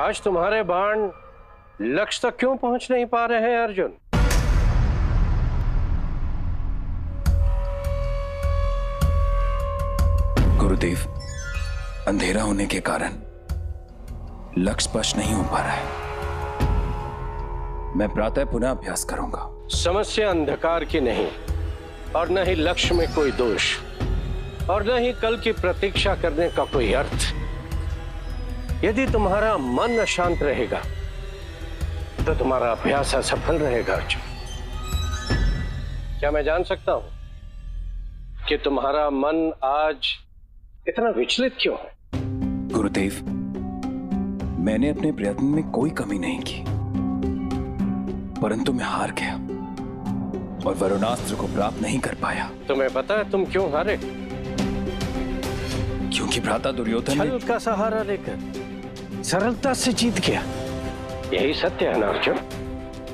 आज तुम्हारे बाण लक्ष्य तक क्यों पहुंच नहीं पा रहे हैं अर्जुन? गुरुदेव, अंधेरा होने के कारण लक्ष्य स्पष्ट नहीं हो पा रहा है। मैं प्रातः पुनः अभ्यास करूंगा। समस्या अंधकार की नहीं, और न ही लक्ष्य में कोई दोष, और न ही कल की प्रतीक्षा करने का कोई अर्थ। यदि तुम्हारा मन अशांत रहेगा तो तुम्हारा अभ्यास असफल रहेगा अर्जुन। क्या मैं जान सकता हूं कि तुम्हारा मन आज इतना विचलित क्यों है? गुरुदेव, मैंने अपने प्रयत्न में कोई कमी नहीं की, परंतु मैं हार गया और वरुणास्त्र को प्राप्त नहीं कर पाया। तुम्हें पता है तुम क्यों हारे? क्योंकि भ्राता दुर्योधन छल का सहारा लेकर सरलता से जीत गया। यही सत्य है ना अर्जुन?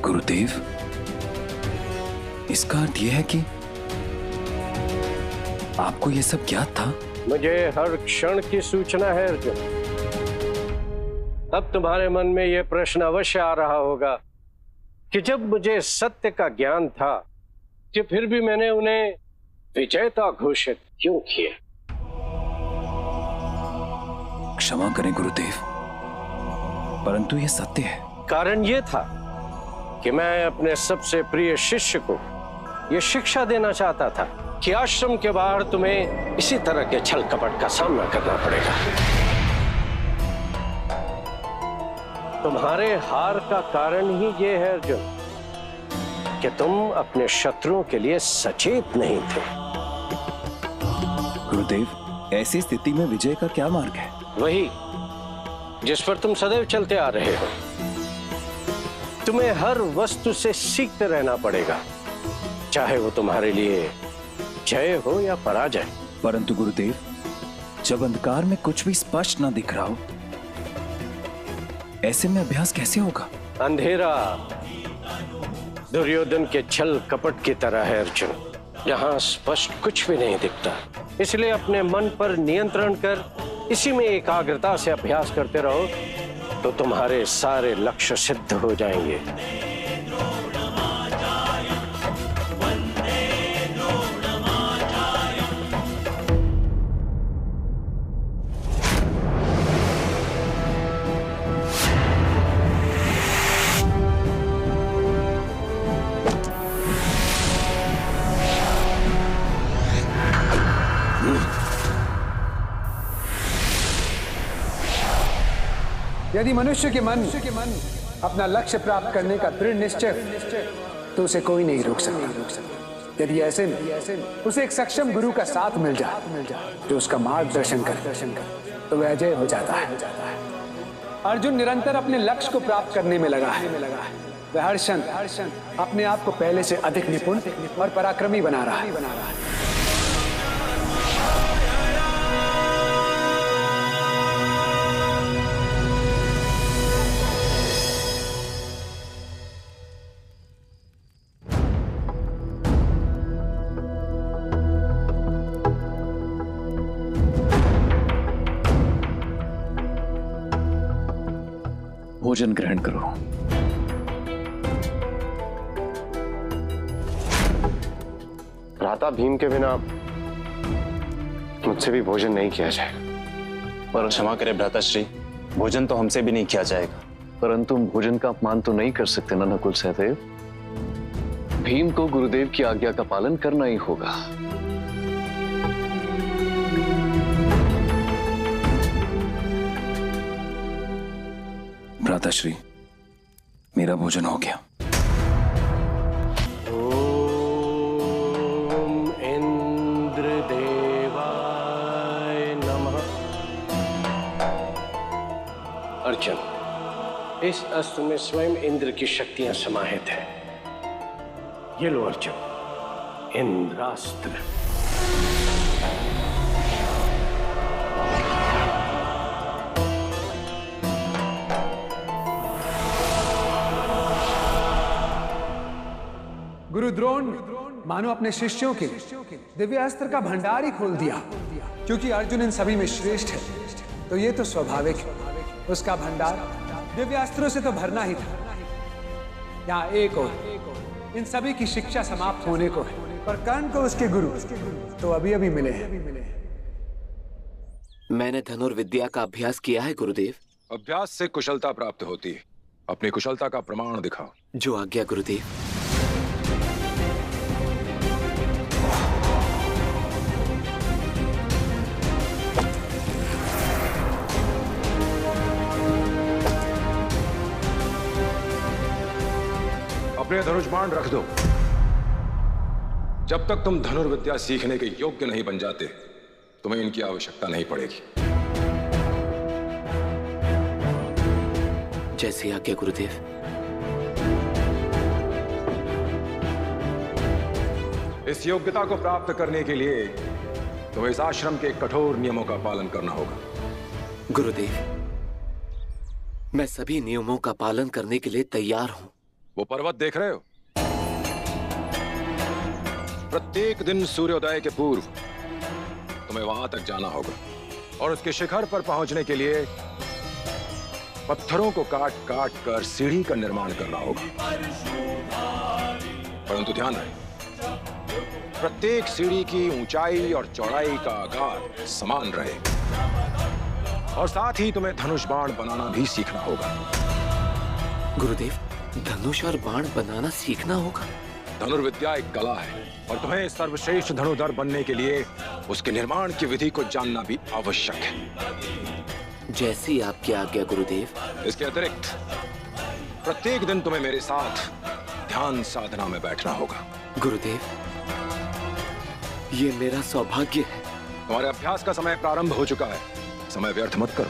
गुरुदेव, इसका अर्थ यह है कि आपको यह सब ज्ञात था? मुझे हर क्षण की सूचना है अर्जुन। अब तुम्हारे मन में यह प्रश्न अवश्य आ रहा होगा कि जब मुझे सत्य का ज्ञान था कि फिर भी मैंने उन्हें विजेता घोषित क्यों किया? क्षमा करें गुरुदेव, परंतु यह सत्य है। कारण यह था कि मैं अपने सबसे प्रिय शिष्य को यह शिक्षा देना चाहता था कि आश्रम के बाहर तुम्हें इसी तरह के छल कपट का सामना करना पड़ेगा। तुम्हारे हार का कारण ही यह है अर्जुन कि तुम अपने शत्रुओं के लिए सचेत नहीं थे। गुरुदेव, ऐसी स्थिति में विजय का क्या मार्ग है? वही जिस पर तुम सदैव चलते आ रहे हो। तुम्हें हर वस्तु से सीखते रहना पड़ेगा, चाहे वो तुम्हारे लिए जय हो या पराजय। परंतु गुरुदेव, जब अंधकार में कुछ भी स्पष्ट ना दिख रहा हो, ऐसे में अभ्यास कैसे होगा? अंधेरा दुर्योधन के छल कपट की तरह है अर्जुन, यहाँ स्पष्ट कुछ भी नहीं दिखता। इसलिए अपने मन पर नियंत्रण कर इसी में एकाग्रता से अभ्यास करते रहो तो तुम्हारे सारे लक्ष्य सिद्ध हो जाएंगे। यदि मनुष्य के मन अपना लक्ष्य प्राप्त करने का दृढ़ निश्चय तो उसे कोई नहीं रोक सकता। यदि ऐसे में उसे एक सक्षम गुरु का साथ मिल जाए जो उसका मार्गदर्शन करे तो वह अजय हो जाता है। अर्जुन निरंतर अपने लक्ष्य को प्राप्त करने में लगा है। वह हर क्षण अपने आप को पहले से अधिक निपुण और पराक्रमी बना रहा है। भोजन ग्रहण करो। भ्राता भीम के बिना मुझसे भी भोजन नहीं किया जाएगा। पर क्षमा करें भ्राताश्री, भोजन तो हमसे भी नहीं किया जाएगा। परंतु हम भोजन का अपमान तो नहीं कर सकते ना नकुल सहदेव। भीम को गुरुदेव की आज्ञा का पालन करना ही होगा। भ्राताश्री, मेरा भोजन हो गया। ओम इंद्र देवाय नमः। अर्जुन, इस अस्त्र में स्वयं इंद्र की शक्तियां समाहित हैं। ये लो अर्जुन, इंद्रास्त्र। गुरु द्रोण मानो अपने शिष्यों के दिव्य अस्त्र का भंडार ही खोल दिया। क्योंकि अर्जुन इन सभी में श्रेष्ठ है तो ये तो स्वाभाविक है उसका भंडार दिव्यास्त्रों से तो भरना ही था। यहाँ एक और इन सभी की शिक्षा समाप्त होने को है, पर कर्ण को उसके गुरु तो अभी अभी मिले हैं। मैंने धनुर्विद्या का अभ्यास किया है गुरुदेव। अभ्यास से कुशलता प्राप्त होती है, अपनी कुशलता का प्रमाण दिखाओ। जो आज्ञा गुरुदेव। अपने धनुष बाण रख दो। जब तक तुम धनुर्विद्या सीखने के योग्य नहीं बन जाते, तुम्हें इनकी आवश्यकता नहीं पड़ेगी। जैसी आज्ञा गुरुदेव। इस योग्यता को प्राप्त करने के लिए तुम्हें इस आश्रम के कठोर नियमों का पालन करना होगा। गुरुदेव, मैं सभी नियमों का पालन करने के लिए तैयार हूं। वो पर्वत देख रहे हो? प्रत्येक दिन सूर्योदय के पूर्व तुम्हें वहां तक जाना होगा और उसके शिखर पर पहुंचने के लिए पत्थरों को काट काट कर सीढ़ी का निर्माण करना होगा। परंतु ध्यान रहे, प्रत्येक सीढ़ी की ऊंचाई और चौड़ाई का आकार समान रहे और साथ ही तुम्हें धनुष बाण बनाना भी सीखना होगा। गुरुदेव, धनुष और बाण बनाना सीखना होगा? धनुर्विद्या एक कला है और तुम्हें सर्वश्रेष्ठ धनुर्धर बनने के लिए उसके निर्माण की विधि को जानना भी आवश्यक है। जैसी आपकी आज्ञा गुरुदेव। इसके अतिरिक्त प्रत्येक दिन तुम्हें मेरे साथ ध्यान साधना में बैठना होगा। गुरुदेव, ये मेरा सौभाग्य है। तुम्हारे अभ्यास का समय प्रारंभ हो चुका है, समय व्यर्थ मत करो।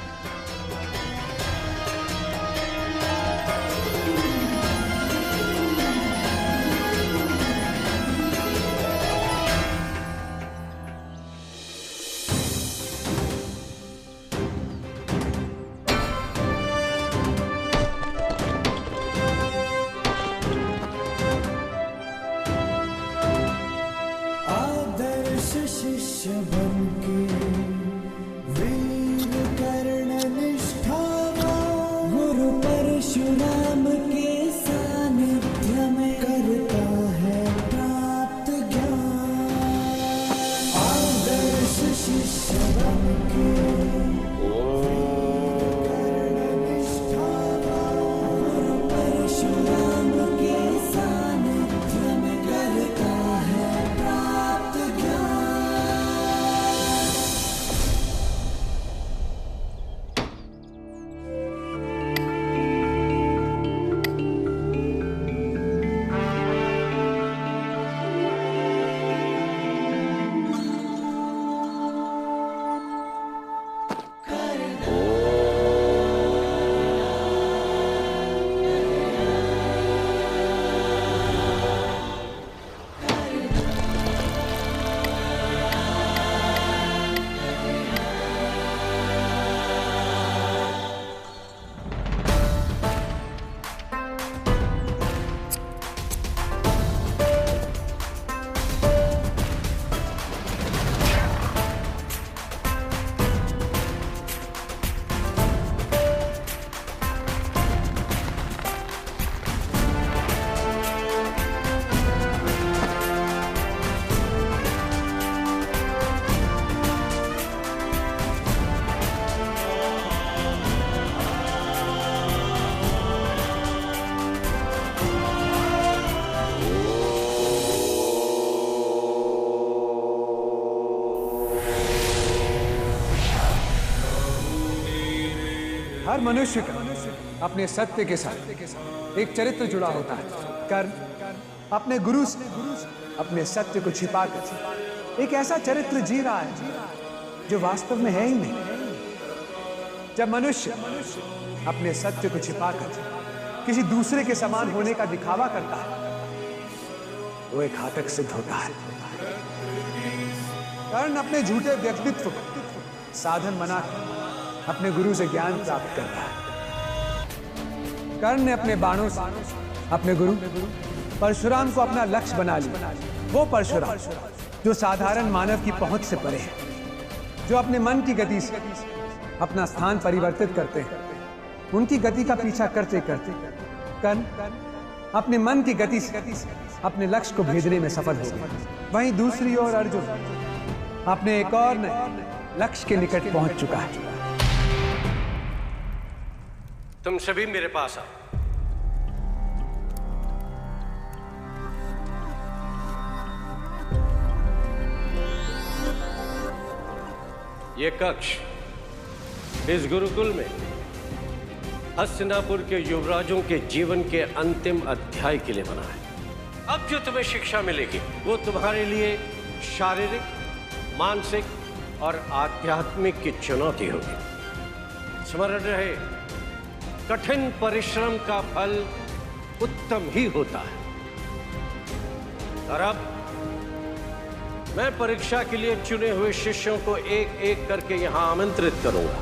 हर मनुष्य का अपने सत्य के साथ एक चरित्र जुड़ा होता है। कर्ण अपने गुरु से अपने सत्य को छिपाकर एक ऐसा चरित्र जी रहा है जो वास्तव में है ही नहीं। जब मनुष्य अपने सत्य को छिपाकर किसी दूसरे के समान होने का दिखावा करता है, वो एक घातक सिद्ध होता है। कर्ण अपने झूठे व्यक्तित्व को साधन बनाकर अपने गुरु से ज्ञान प्राप्त कर रहा है। कर्ण ने अपने बाणों से अपने गुरु परशुराम को अपना लक्ष्य बना लिया। वो परशुराम जो साधारण मानव की पहुंच से परे है, जो अपने मन की गति से अपना स्थान परिवर्तित करते हैं उनकी गति का पीछा करते करते कर्ण अपने मन की गति से अपने लक्ष्य को भेजने में सफल हो गया। वहीं दूसरी ओर अर्जुन अपने एक और नए लक्ष्य के निकट पहुंच चुका है। तुम सभी मेरे पास आओ। ये कक्ष इस गुरुकुल में हस्तिनापुर के युवराजों के जीवन के अंतिम अध्याय के लिए बना है। अब जो तुम्हें शिक्षा मिलेगी वो तुम्हारे लिए शारीरिक, मानसिक और आध्यात्मिक की चुनौती होगी। स्मरण रहे, कठिन परिश्रम का फल उत्तम ही होता है। और अब मैं परीक्षा के लिए चुने हुए शिष्यों को एक एक करके यहां आमंत्रित करूंगा।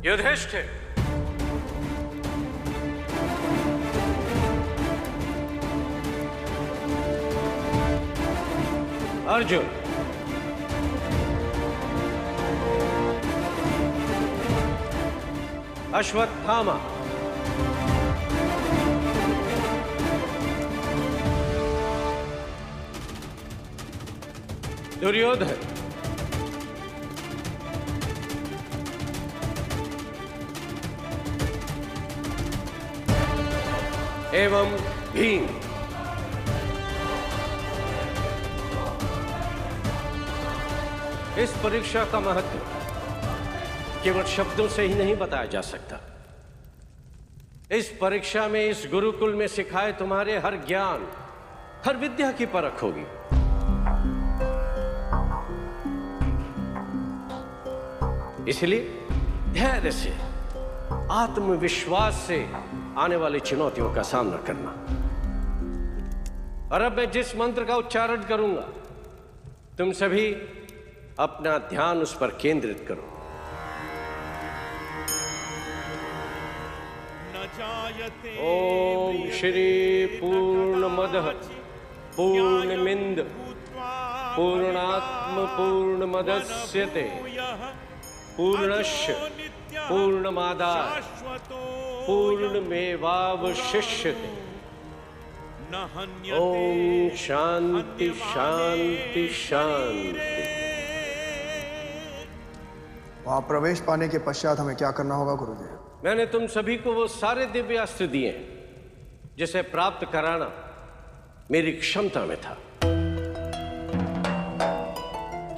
युधिष्ठिर, अर्जुन, अश्वत्थामा, दुर्योधन, एवं भीम। इस परीक्षा का महत्व केवल शब्दों से ही नहीं बताया जा सकता। इस परीक्षा में, इस गुरुकुल में सिखाए तुम्हारे हर ज्ञान, हर विद्या की परख होगी। इसलिए धैर्य से, आत्मविश्वास से आने वाली चुनौतियों का सामना करना। और अब मैं जिस मंत्र का उच्चारण करूंगा, तुम सभी अपना ध्यान उस पर केंद्रित करो। ओम श्री पूर्णमदः पूर्णमिंद पूर्णात्म पूर्णमदस्यते पूर्णस्य पूर्णमादाय पूर्णमेवावशिष्यते। ओम शांति शांति शांति। वहां प्रवेश पाने के पश्चात हमें क्या करना होगा गुरुदेव? मैंने तुम सभी को वो सारे दिव्य अस्त्र दिए हैं जिसे प्राप्त कराना मेरी क्षमता में था,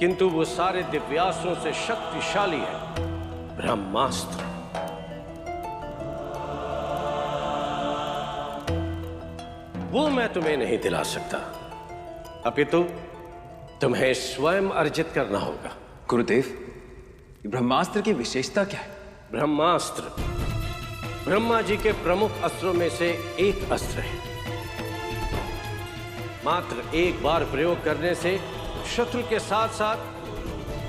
किंतु वो सारे दिव्यास्त्रों से शक्तिशाली है ब्रह्मास्त्र। वो मैं तुम्हें नहीं दिला सकता, अपितु तुम्हें स्वयं अर्जित करना होगा। गुरुदेव, ब्रह्मास्त्र की विशेषता क्या है? ब्रह्मास्त्र ब्रह्मा जी के प्रमुख अस्त्रों में से एक अस्त्र है। मात्र एक बार प्रयोग करने से शत्रु के साथ साथ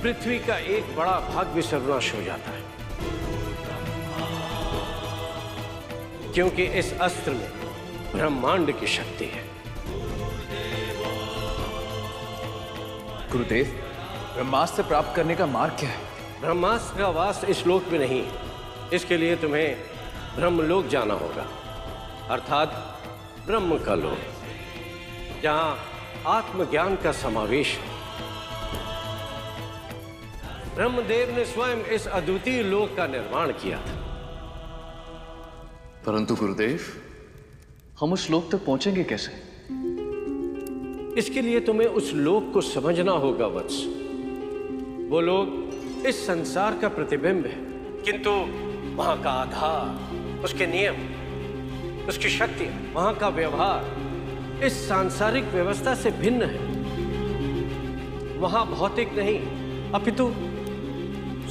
पृथ्वी का एक बड़ा भाग भी सर्वनाश हो जाता है, क्योंकि इस अस्त्र में ब्रह्मांड की शक्ति है। गुरुदेव, ब्रह्मास्त्र प्राप्त करने का मार्ग क्या है? ब्रह्मास्त्र का वास इस लोक में नहीं है। इसके लिए तुम्हें ब्रह्मलोक जाना होगा, अर्थात ब्रह्म का लोक, जहां आत्मज्ञान का समावेश है। ब्रह्मदेव ने स्वयं इस अद्वितीय लोक का निर्माण किया था। परंतु गुरुदेव, हम उस लोक तक पहुंचेंगे कैसे? इसके लिए तुम्हें उस लोक को समझना होगा वत्स। वो लोक इस संसार का प्रतिबिंब है, किंतु वहां का आधार, उसके नियम, उसकी शक्ति, वहां का व्यवहार इस सांसारिक व्यवस्था से भिन्न है। वहां भौतिक नहीं, अपितु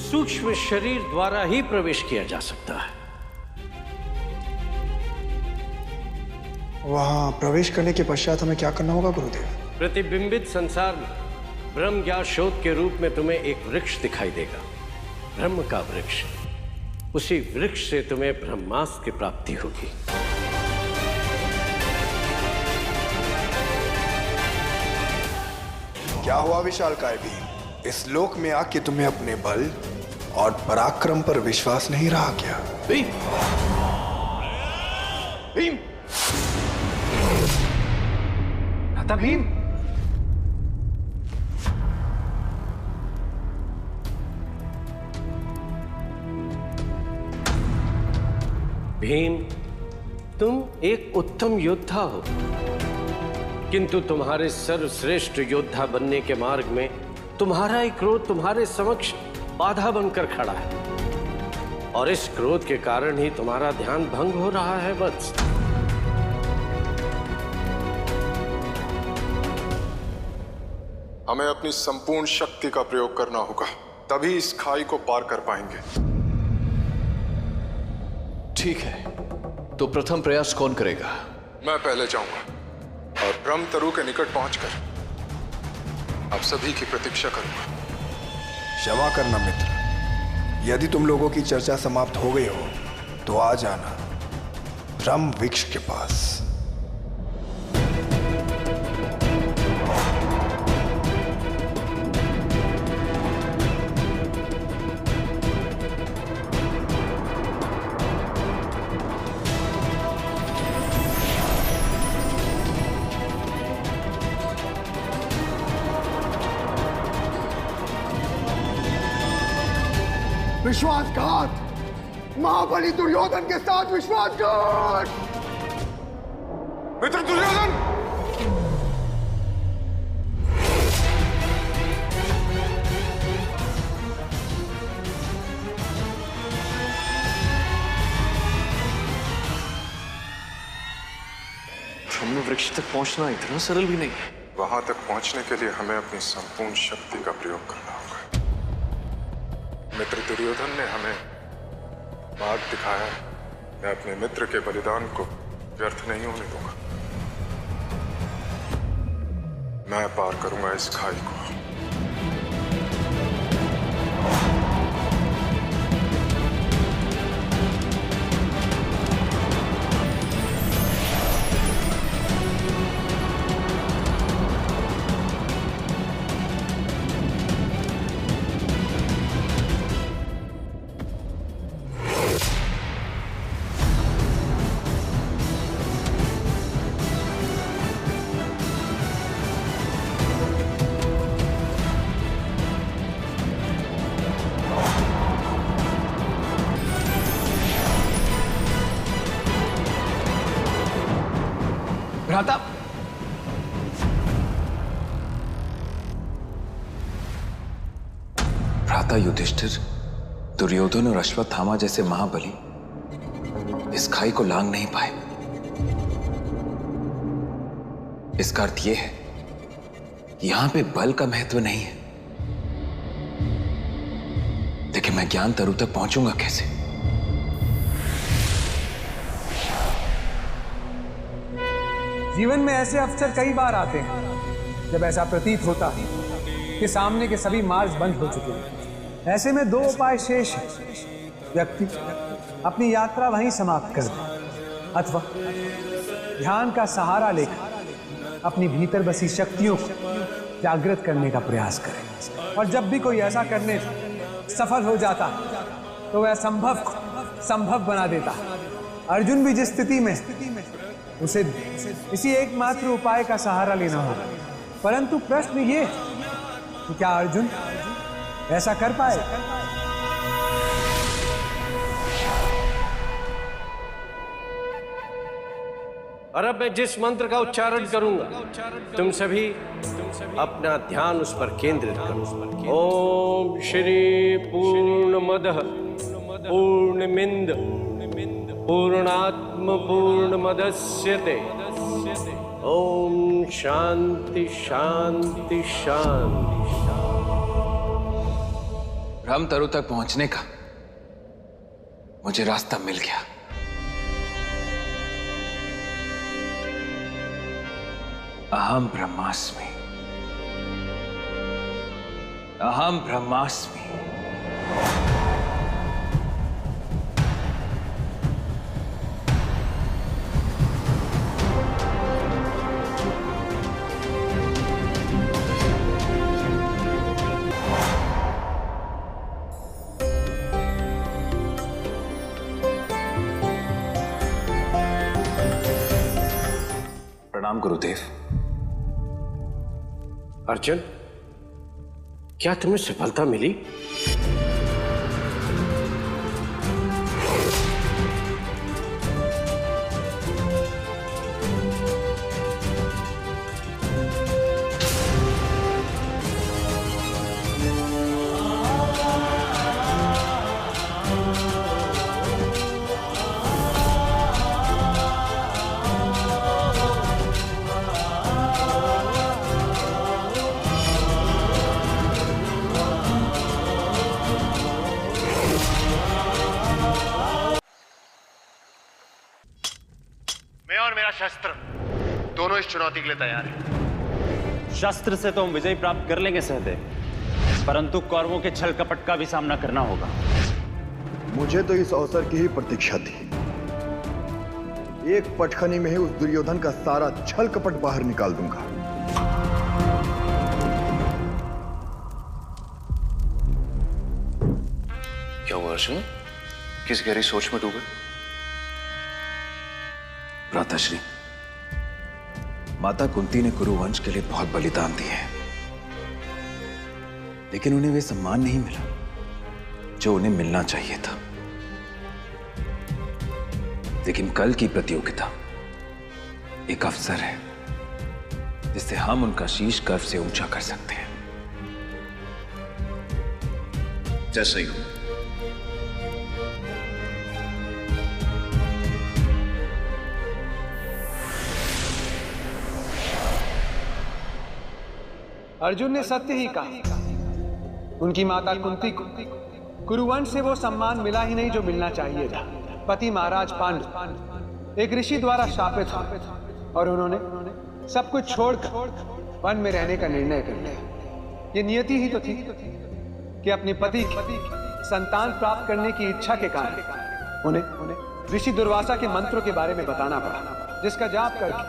सूक्ष्म शरीर द्वारा ही प्रवेश किया जा सकता है। वहां प्रवेश करने के पश्चात हमें क्या करना होगा गुरुदेव? प्रतिबिंबित संसार में ब्रह्म ज्ञान शोध के रूप में तुम्हें एक वृक्ष दिखाई देगा, ब्रह्म का वृक्ष। उसी वृक्ष से तुम्हें ब्रह्मास्त्र की प्राप्ति होगी। क्या हुआ विशालकाय भीम? इस लोक में आके तुम्हें अपने बल और पराक्रम पर विश्वास नहीं रहा क्या? भीम! भीम! भ्राता भीम! भीम, तुम एक उत्तम योद्धा हो, किंतु तुम्हारे सर्वश्रेष्ठ योद्धा बनने के मार्ग में तुम्हारा एक क्रोध तुम्हारे समक्ष बाधा बनकर खड़ा है, और इस क्रोध के कारण ही तुम्हारा ध्यान भंग हो रहा है वत्स। हमें अपनी संपूर्ण शक्ति का प्रयोग करना होगा, तभी इस खाई को पार कर पाएंगे। ठीक है, तो प्रथम प्रयास कौन करेगा? मैं पहले जाऊंगा और ब्रह्म तरु के निकट पहुंचकर आप सभी की प्रतीक्षा करूंगा। क्षमा करना मित्र, यदि तुम लोगों की चर्चा समाप्त हो गई हो तो आ जाना ब्रह्म वृक्ष के पास। विश्वासघात! महाबली दुर्योधन के साथ विश्वासघात! मित्र दुर्योधन! ब्रह्म वृक्ष तक पहुंचना इतना सरल भी नहीं है। वहां तक पहुंचने के लिए हमें अपनी संपूर्ण शक्ति का प्रयोग करना होगा। मित्र दुर्योधन ने हमें मार्ग दिखाया है। मैं अपने मित्र के बलिदान को व्यर्थ नहीं होने दूंगा। मैं पार करूंगा इस खाई को। भ्राता! भ्राता युधिष्ठिर, दुर्योधन और अश्वत्थामा जैसे महाबली इस खाई को लांघ नहीं पाए। इसका अर्थ यह है कि यहां पे बल का महत्व नहीं है, लेकिन मैं ज्ञान तरु तक पहुंचूंगा कैसे? जीवन में ऐसे अवसर कई बार आते हैं जब ऐसा प्रतीत होता है कि सामने के सभी मार्ग बंद हो चुके हैं। ऐसे में दो उपाय शेष हैं। व्यक्ति अपनी यात्रा वहीं समाप्त कर दे, अथवा ध्यान का सहारा लेकर अपनी भीतर बसी शक्तियों को जागृत करने का प्रयास करे। और जब भी कोई ऐसा करने सफल हो जाता तो वह असंभव को संभव बना देता। अर्जुन भी जिस स्थिति में उसे इसी एकमात्र उपाय का सहारा लेना होगा। परंतु प्रश्न ये कि क्या अर्जुन ऐसा कर पाए? और अब मैं जिस मंत्र का उच्चारण करूंगा, तुम सभी अपना ध्यान उस पर केंद्रित करो। ओम श्री पूर्णमदः पूर्णमिंद पूर्णात्म पूर्णमदस्यते। ओम शांति शांति शांति। ब्रह्म तरु तक पहुंचने का मुझे रास्ता मिल गया। अहम ब्रह्मास्मि, अहम ब्रह्मास्मि। प्रणाम गुरुदेव। अर्जुन, क्या तुम्हें सफलता मिली? मैं और मेरा शस्त्र दोनों इस चुनौती के लिए तैयार हैं। शस्त्र से तो हम विजय प्राप्त कर लेंगे सहदेव, परंतु कौरवों के छल कपट का भी सामना करना होगा। मुझे तो इस अवसर की ही प्रतीक्षा थी। एक पटखनी में ही उस दुर्योधन का सारा छल कपट बाहर निकाल दूंगा। क्या हुआ अर्जुन? किस गहरी सोच में डूबे? भ्राताश्री, माता कुंती ने कुरुवंश के लिए बहुत बलिदान दिए हैं, लेकिन उन्हें वे सम्मान नहीं मिला जो उन्हें मिलना चाहिए था। लेकिन कल की प्रतियोगिता एक अवसर है जिससे हम उनका शीश गर्व से ऊंचा कर सकते हैं। जैसे ही हो। अर्जुन ने सत्य ही कहा। उनकी माता कुंती को कुरुवंश से वो सम्मान मिला ही नहीं जो मिलना चाहिए था। पति महाराज पांडु एक ऋषि द्वारा शापित हुए और उन्होंने सब कुछ छोड़कर वन में रहने का निर्णय कर लिया। ये नियति ही तो थी कि अपने पति की संतान प्राप्त करने की इच्छा के कारण उन्हें ऋषि दुर्वासा के मंत्रों के बारे में बताना पड़ा, जिसका जाप करके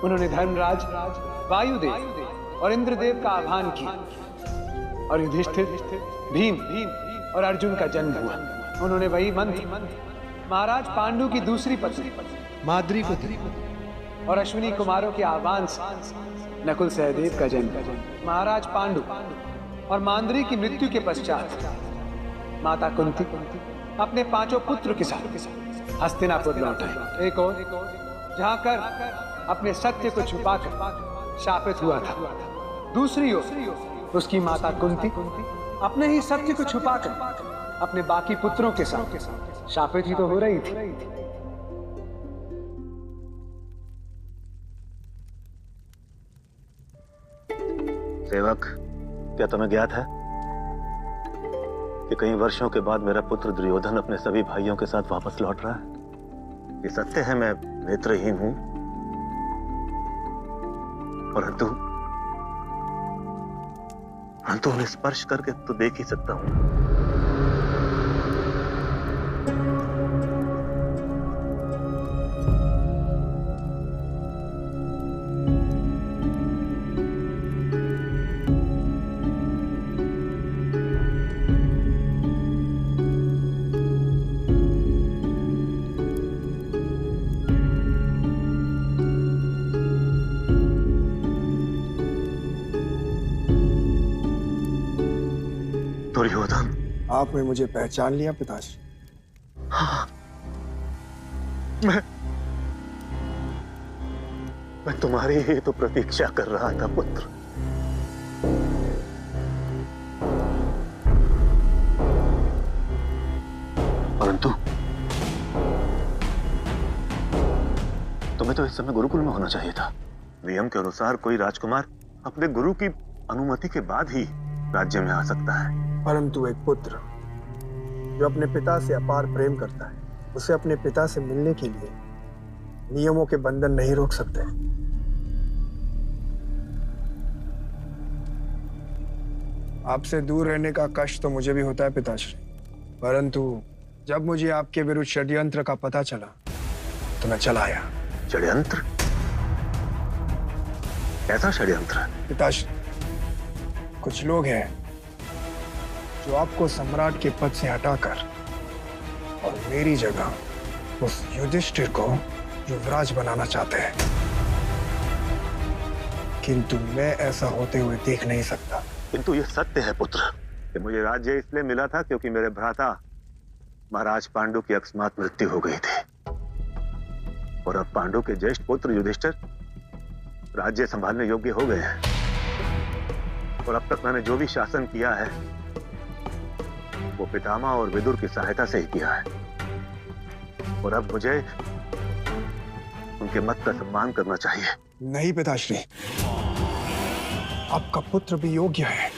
उन्होंने धर्मराज, वायुदेव और इंद्रदेव का आह्वान किया और युधिष्ठिर, भीम और अर्जुन का जन्म हुआ। उन्होंने वही मंत्र महाराज पांडु की दूसरी पत्नी माद्री को दी और अश्विनी कुमारों के आह्वान से नकुल सहदेव का जन्म। महाराज पांडु और मांद्री की मृत्यु के पश्चात माता कुंती अपने 5 पुत्र के साथ हस्तिनापुर लौट आए। एक और जहां कर अपने सत्य को छुपाकर शापित हुआ था, दूसरी ओर उसकी माता कुंती अपने ही सत्य को छुपाकर अपने बाकी पुत्रों के साथ शापित ही तो हो रही थी। सेवक, क्या तुम्हें ज्ञात है कि कई वर्षों के बाद मेरा पुत्र दुर्योधन अपने सभी भाइयों के साथ वापस लौट रहा है? ये सत्य है, मैं नेत्रहीन हूं, परंतु उन्हें स्पर्श करके तो देख ही सकता हूं। दुर्योधन, आपने मुझे पहचान लिया पिताश्री? हाँ, मैं तुम्हारी ही तो प्रतीक्षा कर रहा था पुत्र। परंतु तुम्हें तो इस समय गुरुकुल में होना चाहिए था। नियम के अनुसार कोई राजकुमार अपने गुरु की अनुमति के बाद ही राज्य में आ सकता है। परंतु एक पुत्र जो अपने पिता से अपार प्रेम करता है, उसे अपने पिता से मिलने के लिए नियमों के बंधन नहीं रोक सकते। आपसे दूर रहने का कष्ट तो मुझे भी होता है पिताश्री, परंतु जब मुझे आपके विरुद्ध षड्यंत्र का पता चला तो मैं चला आया। षड्यंत्र? ऐसा षड्यंत्र? पिताश्री, कुछ लोग हैं जो आपको सम्राट के पद से हटाकर और मेरी जगह उस युधिष्ठिर को युवराज बनाना चाहते हैं। किंतु मैं ऐसा होते हुए देख नहीं सकता। किंतु ये सत्य है पुत्र कि मुझे राज्य इसलिए मिला था क्योंकि मेरे भ्राता महाराज पांडु की अकस्मात मृत्यु हो गई थी और अब पांडु के ज्येष्ठ पुत्र युधिष्ठिर राज्य संभालने योग्य हो गए हैं। और अब तक मैंने जो भी शासन किया है वो पितामह और विदुर की सहायता से ही किया है और अब मुझे उनके मत का सम्मान करना चाहिए। नहीं पिताश्री, आपका पुत्र भी योग्य है।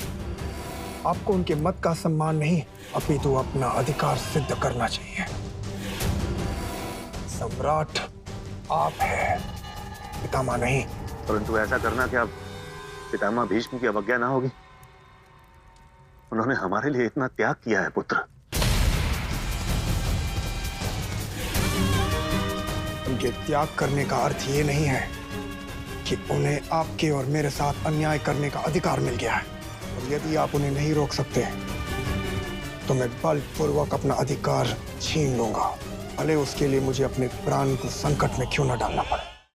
आपको उनके मत का सम्मान नहीं अपितु अपना अधिकार सिद्ध करना चाहिए। सम्राट आप है, पितामह नहीं। परंतु ऐसा करना क्या पितामह भीष्म की अवज्ञा ना होगी? उन्होंने हमारे लिए इतना त्याग किया है पुत्र। उनके त्याग करने का अर्थ ये नहीं है कि उन्हें आपके और मेरे साथ अन्याय करने का अधिकार मिल गया है। और यदि आप उन्हें नहीं रोक सकते तो मैं बलपूर्वक अपना अधिकार छीन लूंगा, भले उसके लिए मुझे अपने प्राण को संकट में क्यों न डालना पड़े।